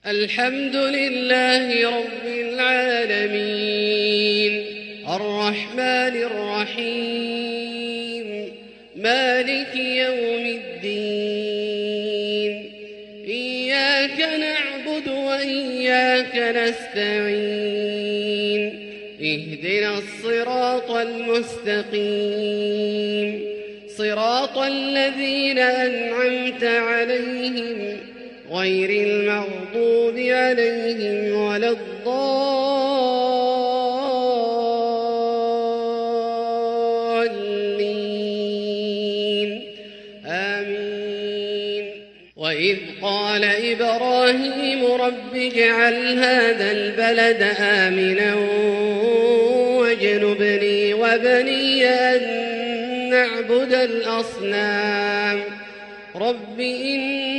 الحمد لله رب العالمين الرحمن الرحيم مالك يوم الدين إياك نعبد وإياك نستعين اهدنا الصراط المستقيم صراط الذين أنعمت عليهم غير المغضوب عليهم ولا الضالين آمين. وإذ قال إبراهيم رب اجعل هذا البلد آمنا واجنبني وبني أن نعبد الأصنام رب إنهن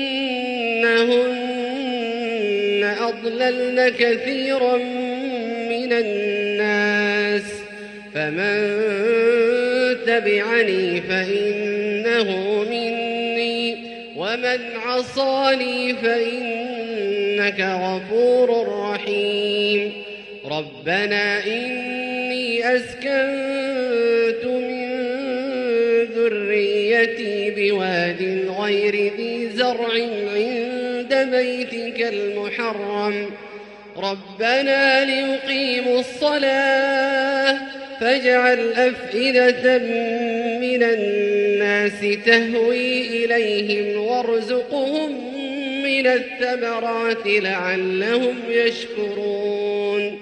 أضللن كثيرا من الناس فمن تبعني فإنه مني ومن عصاني فإنك غفور رحيم. ربنا إني أسكنت من ذريتي بواد غير ذي زرع عند بيتك المحرم ربنا ليقيموا الصلاة فاجعل أفئدة من الناس تهوي إليهم وارزقهم من الثمرات لعلهم يشكرون.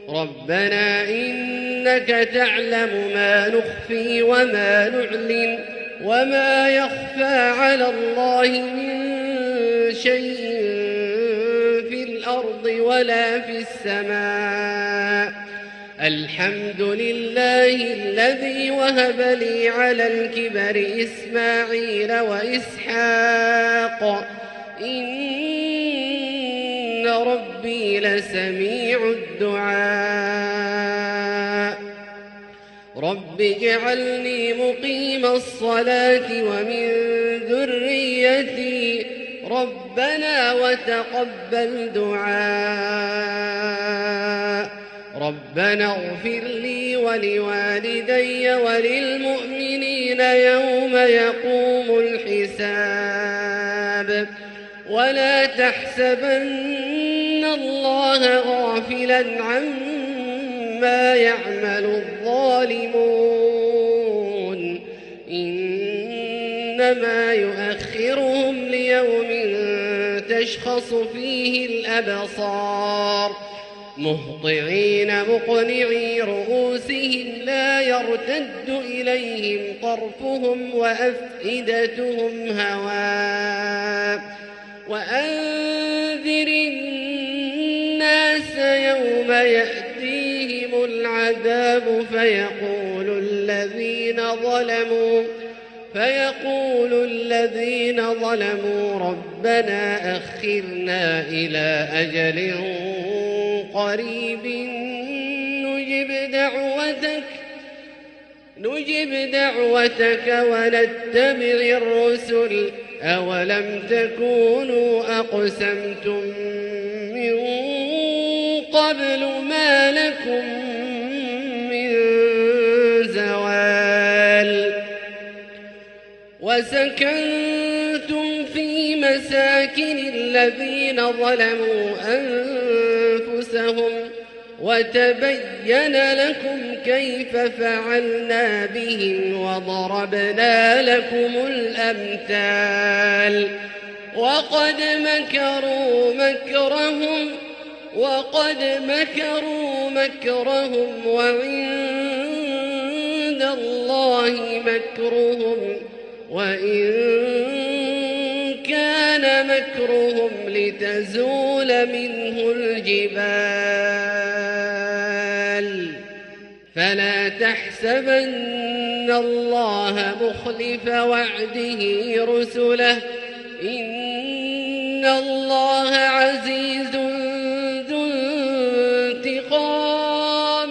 ربنا إنك تعلم ما نخفي وما نعلن وما يخفى على الله من شيء في الأرض ولا في السماء. الحمد لله الذي وهب لي على الكبر إسماعيل وإسحاق إن ربي لسميع الدعاء. رب اجعلني مقيم الصلاة ومن ذريتي ربنا وتقبل دعاء. ربنا اغفر لي ولوالدي وللمؤمنين يوم يقوم الحساب. ولا تحسبن الله غافلا عما يعمل الظالمون إنما يؤخرهم ليوم تشخص فيه الأبصار مهطعين مقنعي رؤوسهم لا يرتد إليهم طرفهم وأفئدتهم هواء. وأنذر الناس يوم يأتيهم العذاب فيقول الذين ظلموا ربنا أخرنا إلى أجل قريب نجب دعوتك ونتبع الرسل أولم تكونوا أقسمتم من قبل ما لكم من زوال. وسكنتم في مساكن الذين ظلموا أنفسهم وتبين لكم كيف فعلنا بهم وضربنا لكم الأمثال. وقد مكروا مكرهم وعند الله مكرهم وإن كان مكرهم لتزول منه الجبال. فلا تحسبن الله مخلف وعده رسله إن الله عزيز ذو انتقام.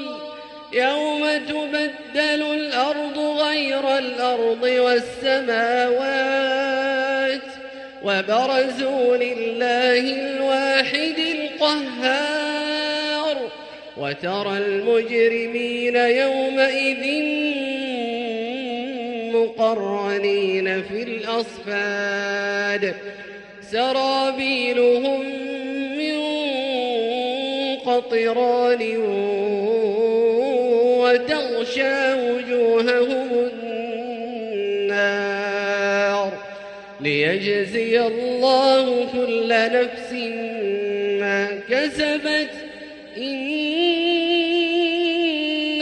يوم تبدل الأرض غير الأرض والسماوات وبرزوا لله الواحد القهار وترى المجرمين يومئذ مقرنين في الأصفاد سرابيلهم من قطران وتغشى وجوههم النار ليجزي الله كل نفس ما كسبت إن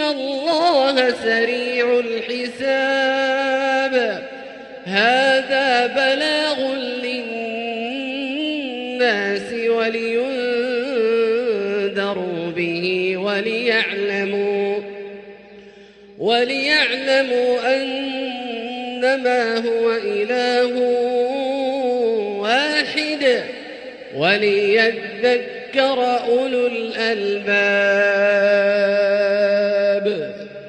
الله سريع الحساب هذا بلاغ للناس ولينذروا به وليعلموا أنما هو إله واحد وليذكر أولو الألباب.